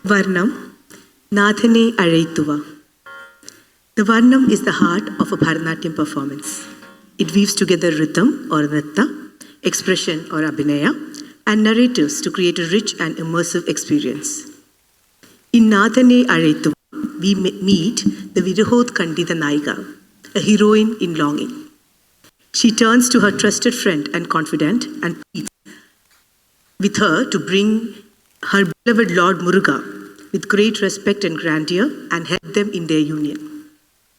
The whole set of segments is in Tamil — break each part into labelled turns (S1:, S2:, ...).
S1: Varnam, Nathane Azhaithuva. The Varnam is the heart of a Bharatanatyam performance. It weaves together rhythm or nritta, expression or abhinaya, and narratives to create a rich and immersive experience. In Nathane Azhaithuva, we meet the Virahod Kandita Naika, a heroine in longing. She turns to her trusted friend and confidant and pleads with her to bring her beloved Lord Muruga with great respect and grandeur and help them in their union.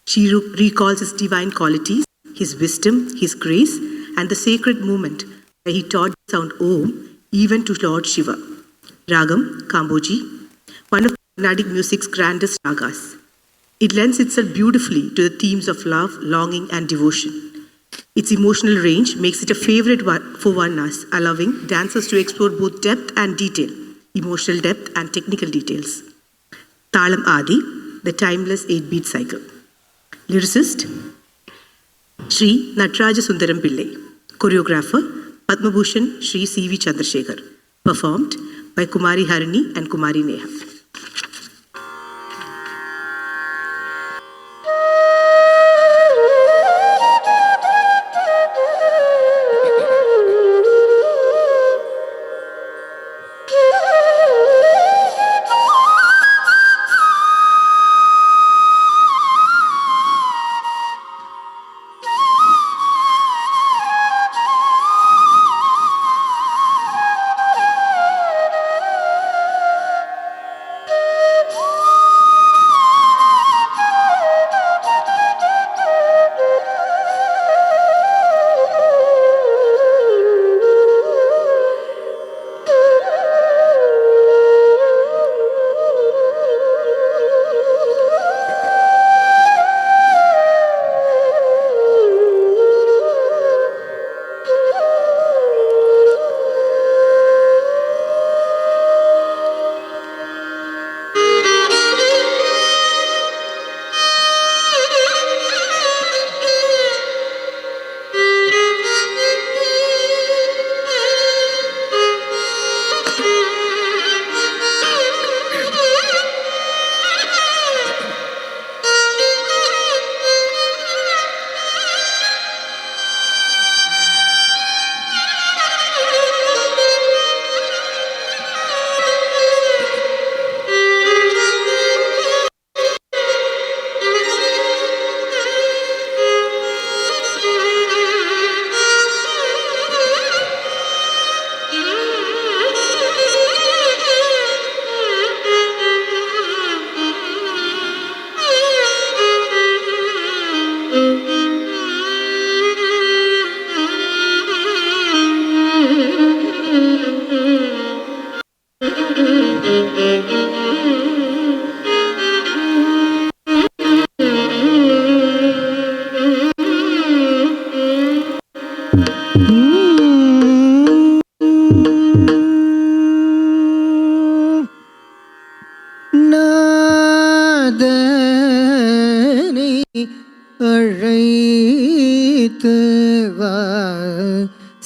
S1: She recalls his divine qualities, his wisdom, his grace, and the sacred moment where he taught the sound Om even to Lord Shiva. Ragam Kamboji, one of Carnatic music's grandest ragas. It lends itself beautifully to the themes of love, longing, and devotion. Its emotional range makes it a favorite for Varnas, allowing dancers to explore both depth and detail, emotional depth and technical details. Talam Adi, the timeless 8-beat cycle. Lyricist, Sri Nataraja Sundaram Pillai. Choreographer, Padma Bhushan Sri C.V. Chandrasekhar. Performed by Kumari Harini and Kumari Neha.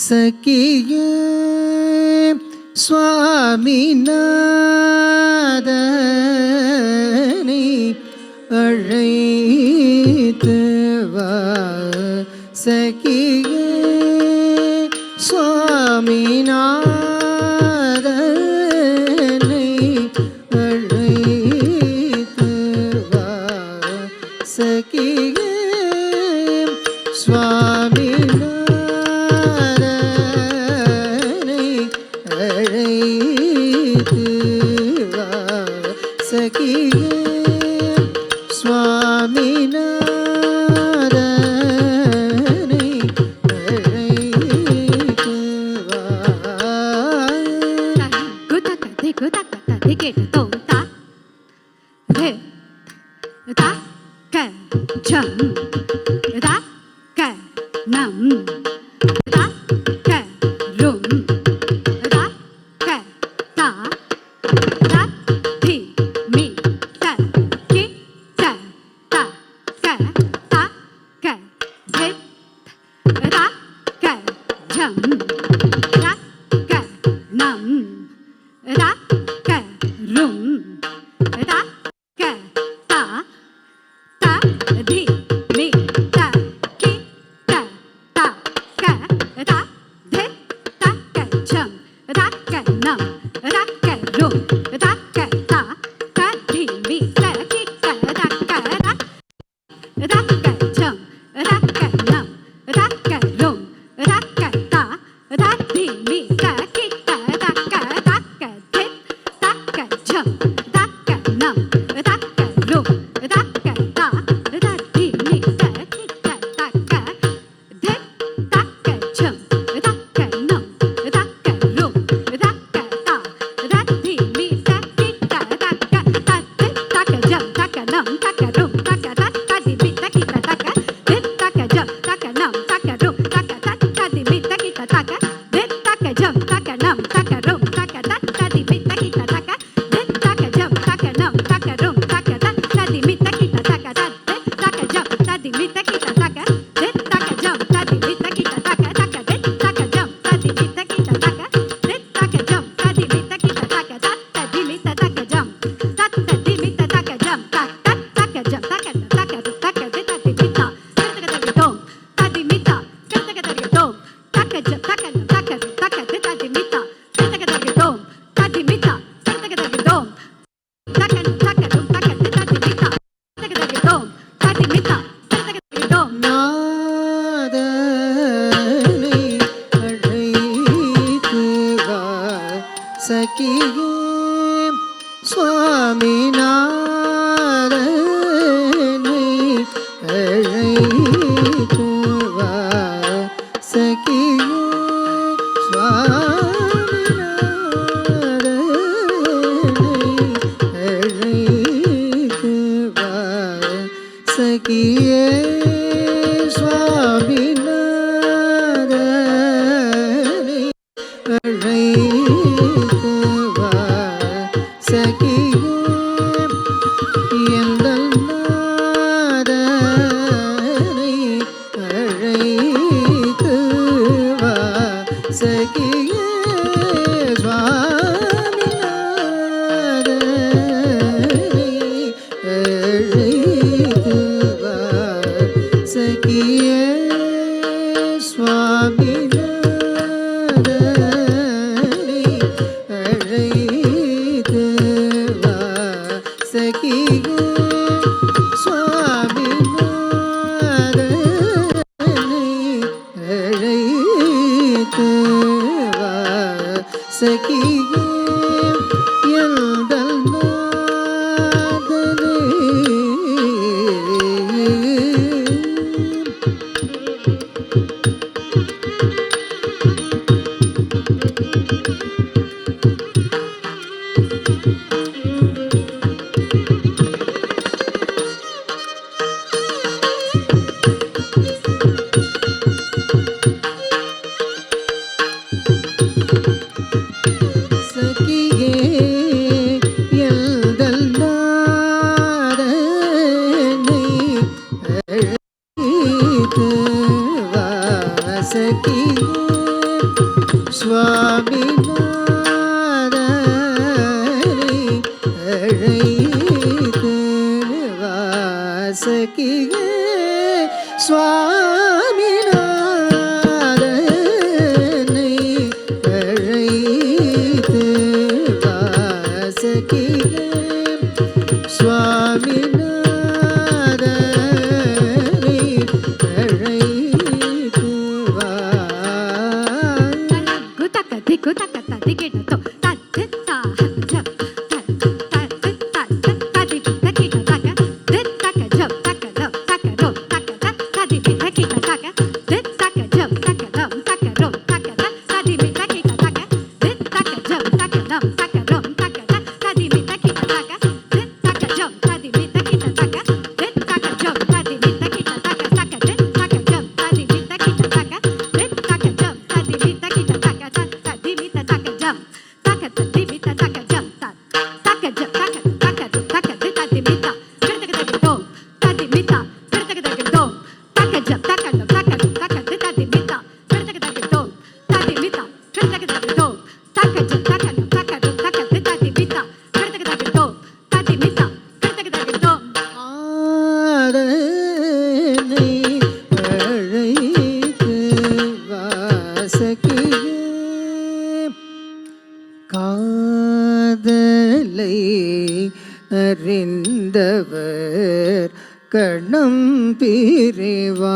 S2: सखिये स्वामीनाथने अழைத்து வா सखिये स्वामीनाथने अழைத்து வா सखिये स्वामीनाथने अழைத்து வா सखिये स्वामीनाथने अழைத்து வா
S3: ता क झम ता क नम
S2: அறிந்தவர் கண்ணம் பிரிவாரோ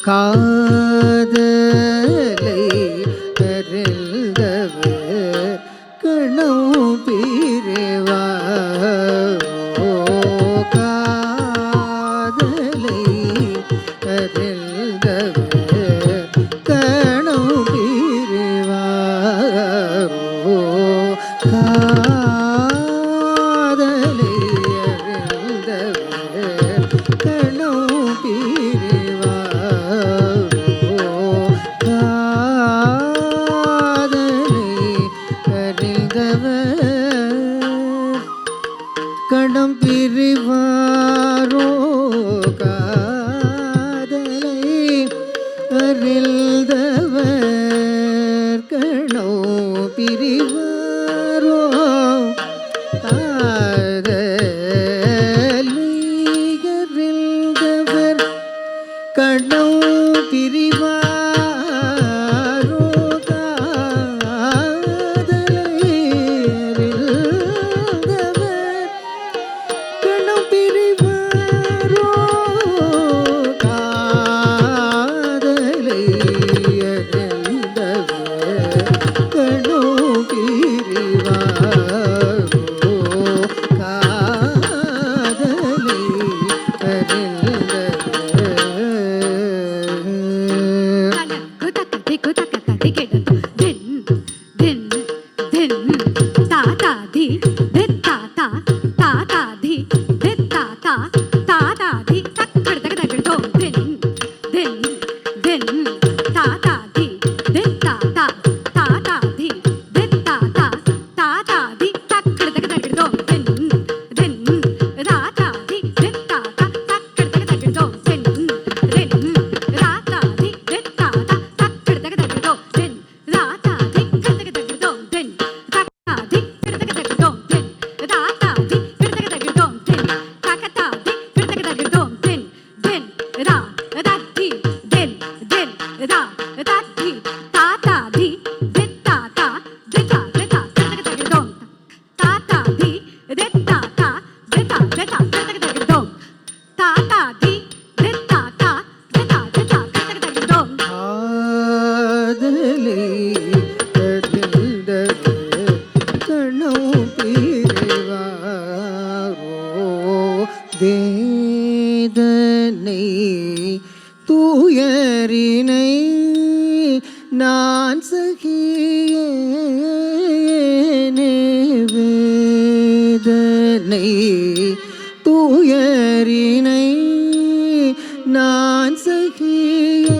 S2: காதலை அறிந்தவர் கண்ணம் பிரிவாரோ காதலை அறிந்தவர் கண்ணம் பிரிவாரோ காதலை அறிந்தவர் கண்ணம் பிரிவாரோ காதலை அறிந்தவர் கணோ பிரிவாரோ காதலை அறிந்தவர் கணோ பிரிவாரோ காதலை அறிந்தவர் கணோ பிரிவாரோ காதலை அறிந்தவர் கணோ பிரிவாரோ காதலை அறிந்தவர் வேதனை தூயரினை நான் சகியேனே வேதனை தூயரினை நான் சகியேனே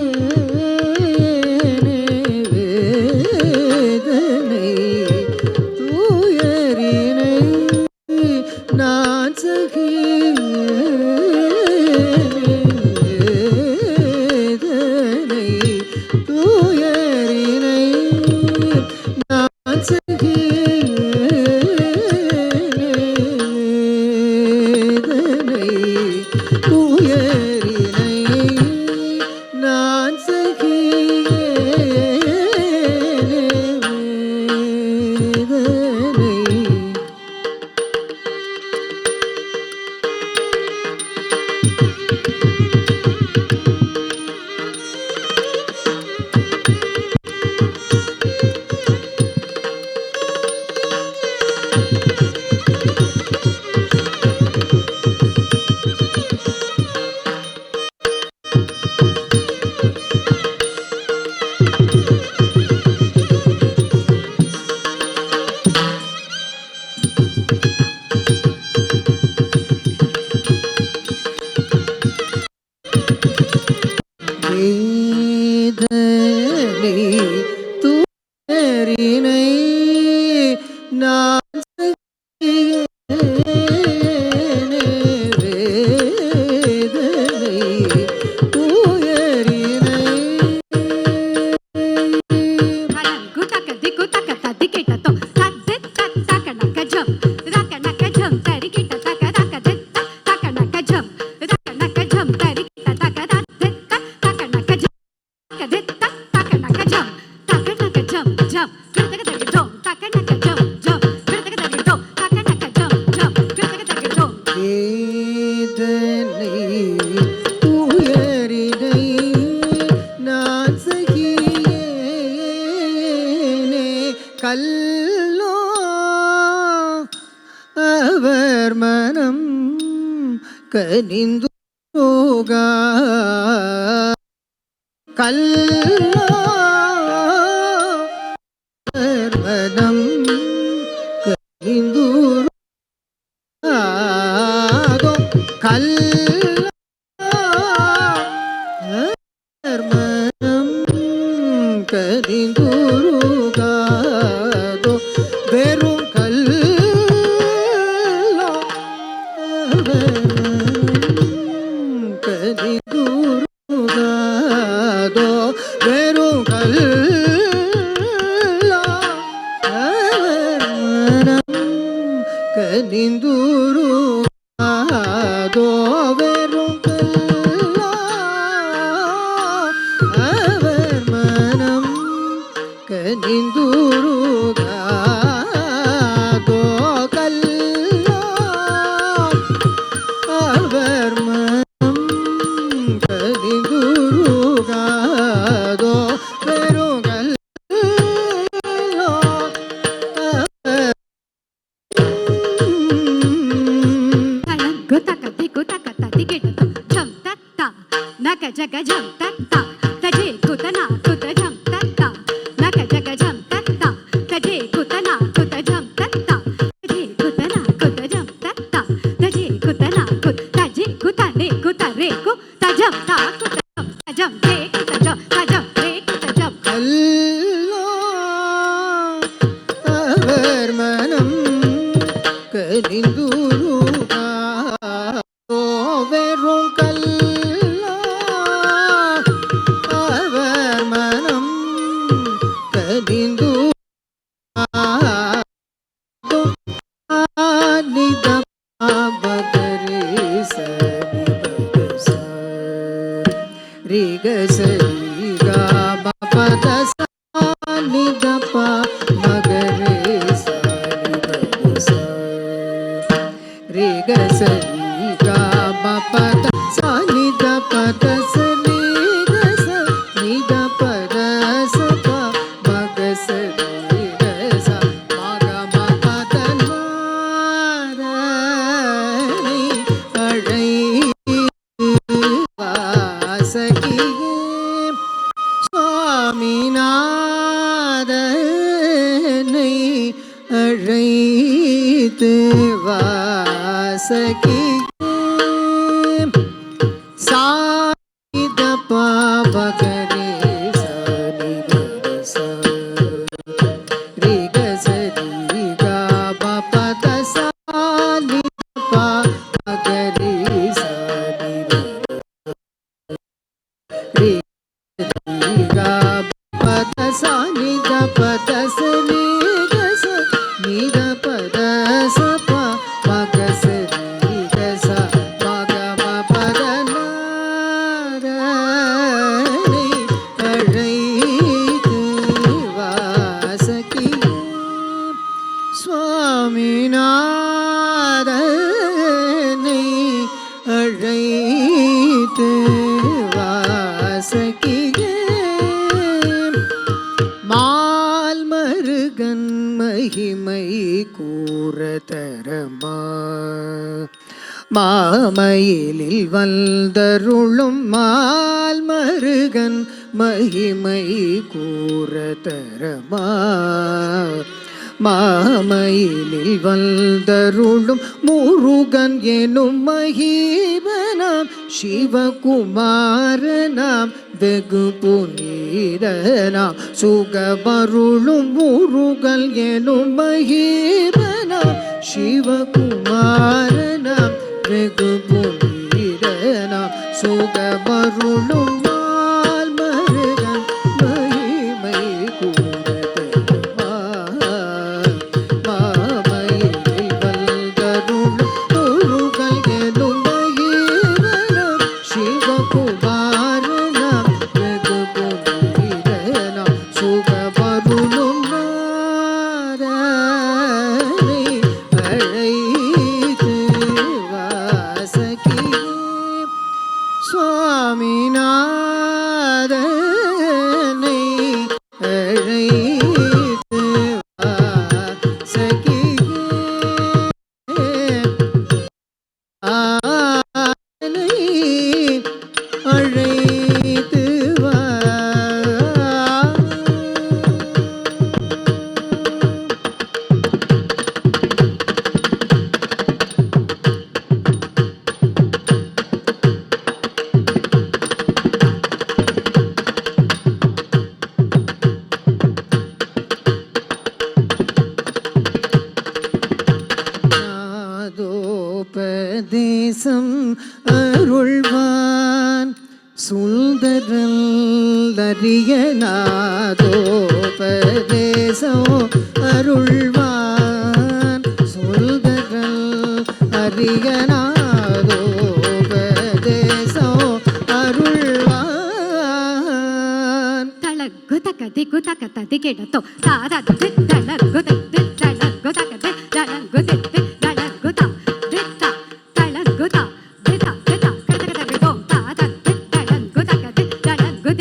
S2: வேதனை தூயரினை நான் சகியேனே தூயரினை நான் சகியேனே தூயரினை நான் சகியேனே வேதனை தூயரினை நான் சகியேனே வேதனை தூயரினை வேதனை தூயரினை நான் சகியேனே கல்லோ அவர் மனம் கனிந்து கல்லோ அவர் மனம் கனிந்து மனம் கரிந்துருகாதோ வெறும் கல்லோ கனிந்துருகாதோ கல்லோ அவர் மனம் கனிந்துருகாதோ பெருங்கல்
S3: Naka jaga jam tatta, taje kutana kuta jam tatta. Naka jaga jam tatta, taje kutana kuta jam tatta. Taje kutana kuta jam tatta, taje kutana kut, taje kutane kuta re ko, tajam ta kuta jam, tajam re kuta jam, tajam re kuta jam.
S2: கல்லோ அவர் மனம் கனிந்துருகாதோ வெறும் கல்லோ அவர் மனம் கனிந்துருகாதோ நித பாபகரே சரி பகச ரிக சரி கா பத நித மகரே சரி பகச ரிக சரி கா பத நித பத சரி கச நித பத சப மகச ரிகச மக மபத நாரணி அழை வாசகியே சுவாமிநாதனை அழைத்து வாசகியே சாயித பாபகரே சரி கச ரிக சரி கா பத சாலி பாபகரே சரி ரிக பத சாலி பத சரி கச நித பத சப மகச ரிகச மக மபத நாரணி அழைத்து வாசகியே சுவாமிநாதனை அழைத்து வாசகியே மால் மருகன் மகிமை கூறதரமா மாமயிலில் வந்தருளும் மால் மருகன் மகிமை கூறதரமா மாமயிலில் வந்தருளும் முருகன் எனும் மகிபனாம் சிவகுமாரனாம் வெகு புனிதனாம் சுகபருளும் முருகன் எனும் மகிபனாம் சிவகுமாரனாம் வெகு புனிதனாம் சுகபருளும் மால் மருகன் மகிமை கூறதரமா மாமயிலில் வந்தருளும் முருகன் எனும் மகிபனாம் சிவகுமாரனாம் வெகு புனிதனாம் சுகபருளும் நாரணி அழைத்து வாசகியே சுவாமிநாதனை அழைத்து வாசகியே ஆனை அழைத்து வா நாதோபதேசம் அருள்வான் சுந்தரல் அறிய நாதோபதேசம் அருள்வான் சுந்தரல் அறிய நாதோபதேசம் அருள்வான்
S3: தளக்கு தக்க திக்கு தக்க ததி கிடத்தோ தாரா தலங்கு தலங்கு தக்க தலங்கு தலங்கு தா தித்தா தலங்கு தா தித்தா தித்தா கடதோ தாரா தலங்கு தக்க தலங்கு தலங்கு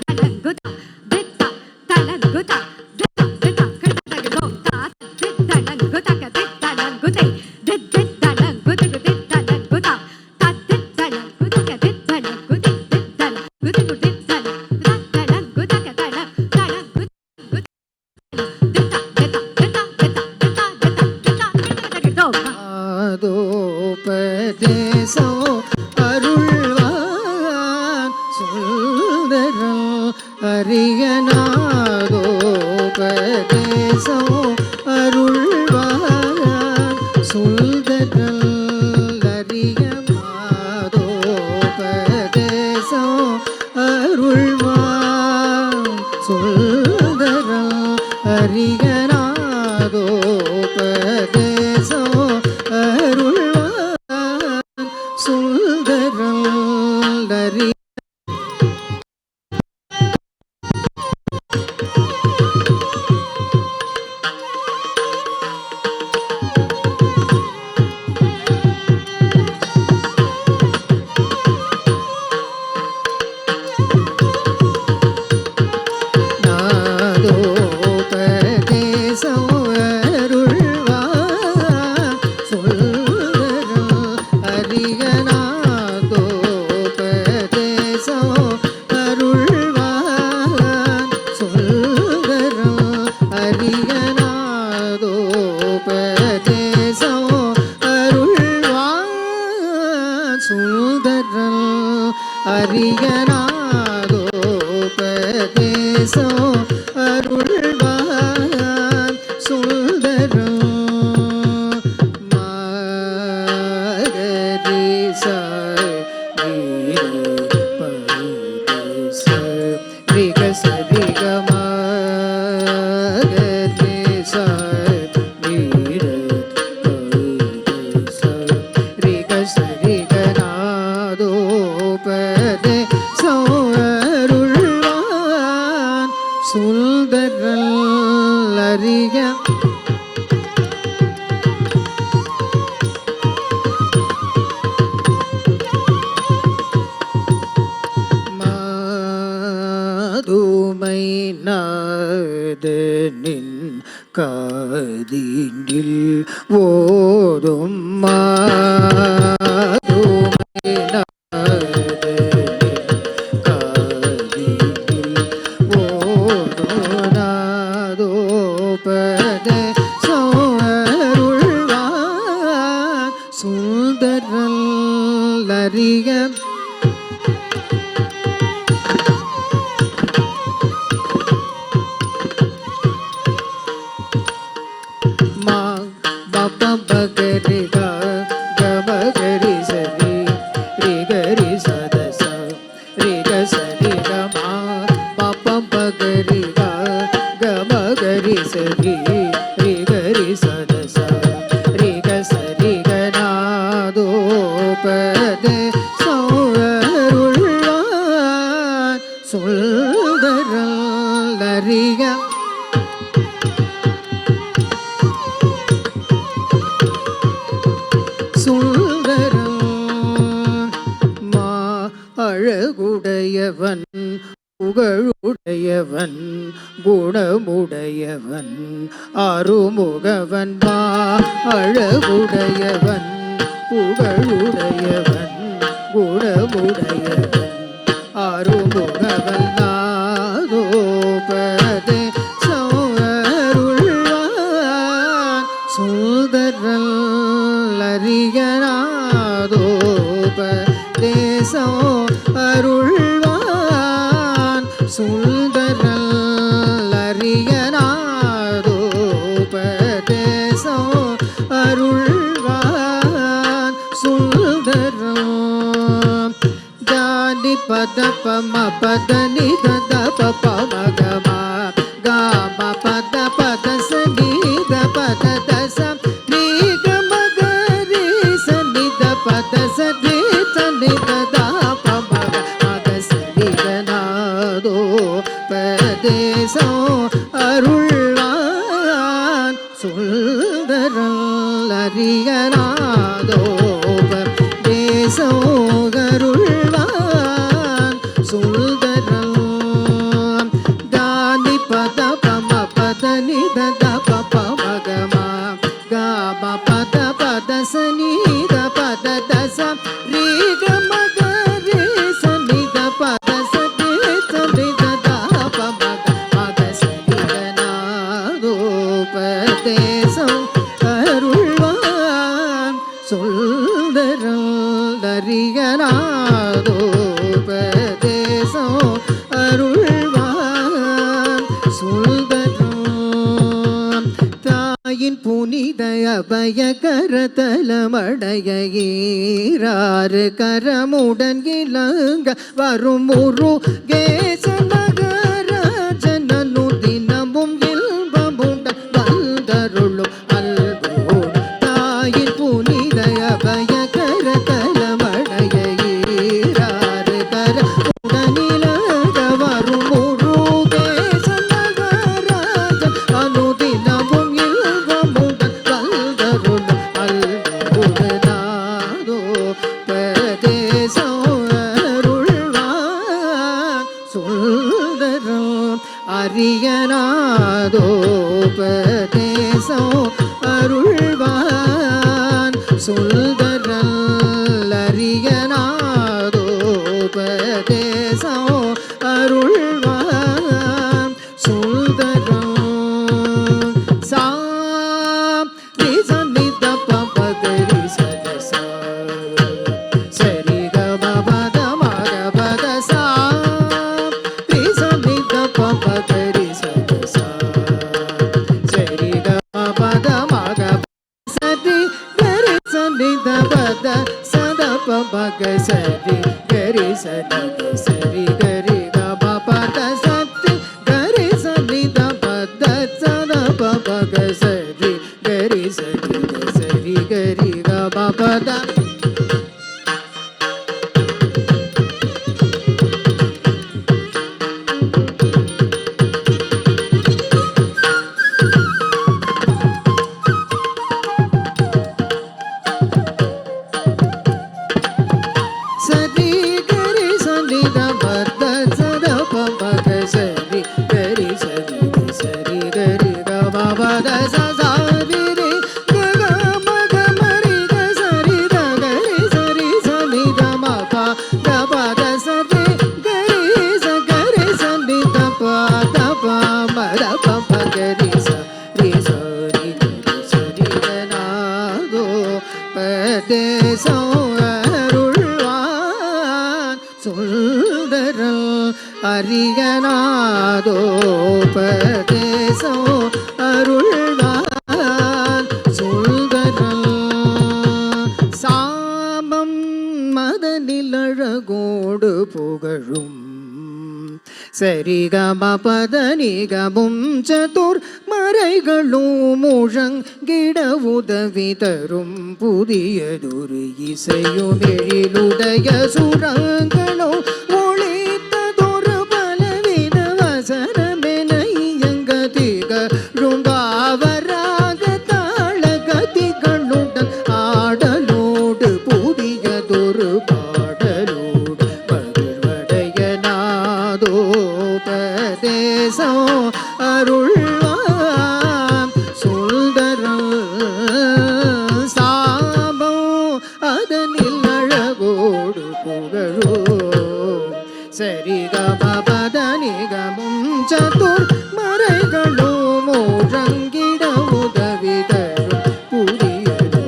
S3: தலங்கு தா தித்தா தலங்கு தா தித்தா தித்தா கடதோ தாரா தலங்கு தக்க தலங்கு
S2: நாதோபதேசம் அருள்வான் சுந்தரம் அரியநாதோபதேசம் அருள்வான் சுந்தரம் அரியநாதோபதேசம் அருள்வான் சுந்தரம் அரியநாதோபதேசம் அருள்வான் சுந்தரம் அரிய நாதோபதேசம் அருள்வான் சுந்தரம் அரியநாதோபதேசம் அருள்வான் சுந்தரம் அரியநாதோபதேசம் அருள்வான் சுந்தரம் அரியநாதோபதேசம் அருள்வான் சுந்தரம் மாகரிசா சுந்தரல் அறிய மாதுமை நாதனின் காதினில் ஓதும் மாதுமை நாதனின் காதினில் ஓதும் நாதோபதேசம் அருள்வான் சுந்தரல் அறிய பகரி கமகரி சரி ரிகரி சதச ரிக சரி கமா பப்பம் பகரி கமகரி சரி ரிகரி சதச ரிக சரி கநாதோபதேசம் அருள்வான் சுந்தரல் அறிய சுந்தரம் மா அழகுடையவன் புகழுடையவன் குணமுடையவன் அருமுகவன் மா அழகுடையவன் புகழுடையவன் குணமுடையவன் அருமுகவன் நாதோபதேசம் அருள்வான் சுந்தரல் அரியநாதோபதேசம் அருள்வான் சுந்தரல் அரியநாதோபதேசம் அருள்வான் சுந்தரம் ஜானி பத பம பத நித பப மகமா காம பத பத சனித பத தச நீக மகரி சனித பத சரி சனித தாப மக மக சனித நாதோ அருள்வான் சுந்தரம் தானி பத பம பத நித தப பமகமா காம பத பத சனித பத தச ரீக மக ரே சனித பத சனி சனித தப மக மக சனித நாதோபதேசம் அருள்வான் சுந்தரம் தரியனாதோபதேசம் அருள்வான் சுந்தரம் தாயின் புனித அபயகர தலமடைய ஈராறு கரமுடன் இலங்க வரும் முரு கேச மகராஜனு தினமும் இல்பமுடன் வந்தருளும் அல்போடு தாயின் புனித அபயகர தலமடைய ஈராறு கரமுடன் இலங்க வரும் முரு கேச மகராஜன் அனுதினமும் இல்பமுடன் வந்தருளும் அல்போடு நாதோ பதேசம் அருள்வான் சுந்தரம் அரியனாதோபதேசம் அருள்வான் சுந்தரல் அரியனாதோபதேசம் அருள்வான் சுந்தரம் சாம் நிசனித பபகரி சதசா சரி கம பத மக பத சாம் நிசனித பபகரி சதசா சரி கம பத மக சரி கரி சனித பத சத பபக சரி கரி சனித சரி கரி கம பத சரி கரி சனித பத சத பபக சரி கரி சனித சரி கரி கம பத சரி கரி சனித பத சத பபக சரி கரி சனித சரி கரி கம பத சரி ரி கக மக மரி க சரி த கரி சரி சனித மப த பத சரி கரி ச கரி சனித பத பமர பம கரி சரி சரி கரி சரி நாதோ பதேசம் அருள்வான் சுந்தரம் அரியனாதோபதேசம் அருள்வான் சுந்தரம் சாமம் மதனிலழகோடு புகழும் சரிகம பத நிகமும் சதுர் மறைகளும் முழங்கிட உதவி தரும் புதியதொரு இசையும் எழிலுடைய சுரங்களும் ஒளித்ததொரு பலவித வசனமென இயங்கதிகழும் பாவராக தாள கதிகளுடன் ஆடலோடு புதியதொரு பாடலோடு மகிழ்வடைய நாதோபதேசம் அருள்வான் சுந்தரம் சாபம் அதனில் அழகோடு புகழோ சரிகம பத நிகமும் சதுர் மறைகளும் முழங்கிட உதவி தரும் புதியதொரு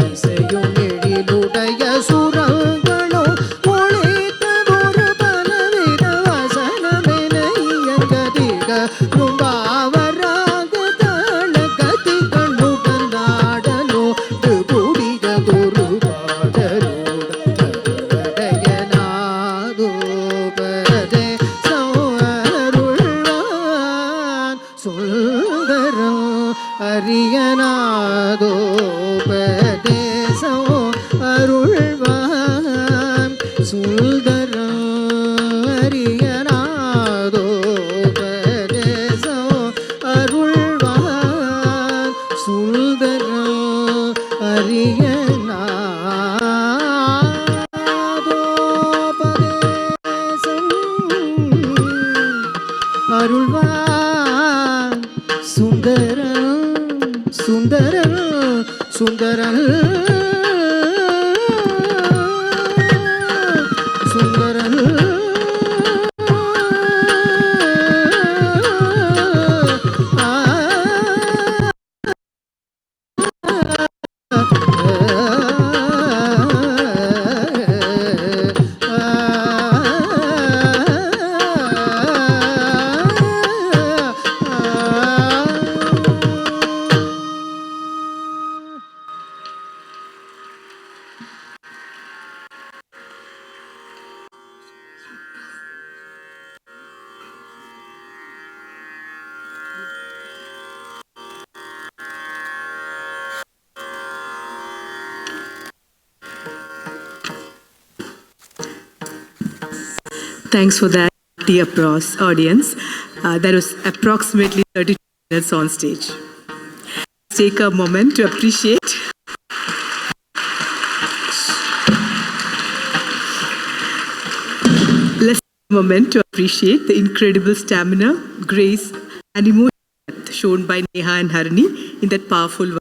S2: இசையும் எழிலுடைய சுரங்களும் ஒளித்ததொரு பலவித வசனமென இயங்கதிகழும் பாவராக தாள கதிகளுடன் நாடலோடு புதியதொரு பாடலோடு மகிழ்வடைய நாதோபதேசம் அருள்வான் Sundaram அரியனாதோபதேசம் அருள்வான் Sundaram அரியனாதோபதேசம் அருள்வான் Sundaram அரியனாதோபதேசம் அருள்வான் Sundaran Sundaran Sundaran Sundaran
S1: Thanks for that, the applause, audience. That was approximately 32 minutes on stage. Take a moment to appreciate. Let's take a moment to appreciate the incredible stamina, grace, and emotional depth shown by Neha and Harini in that powerful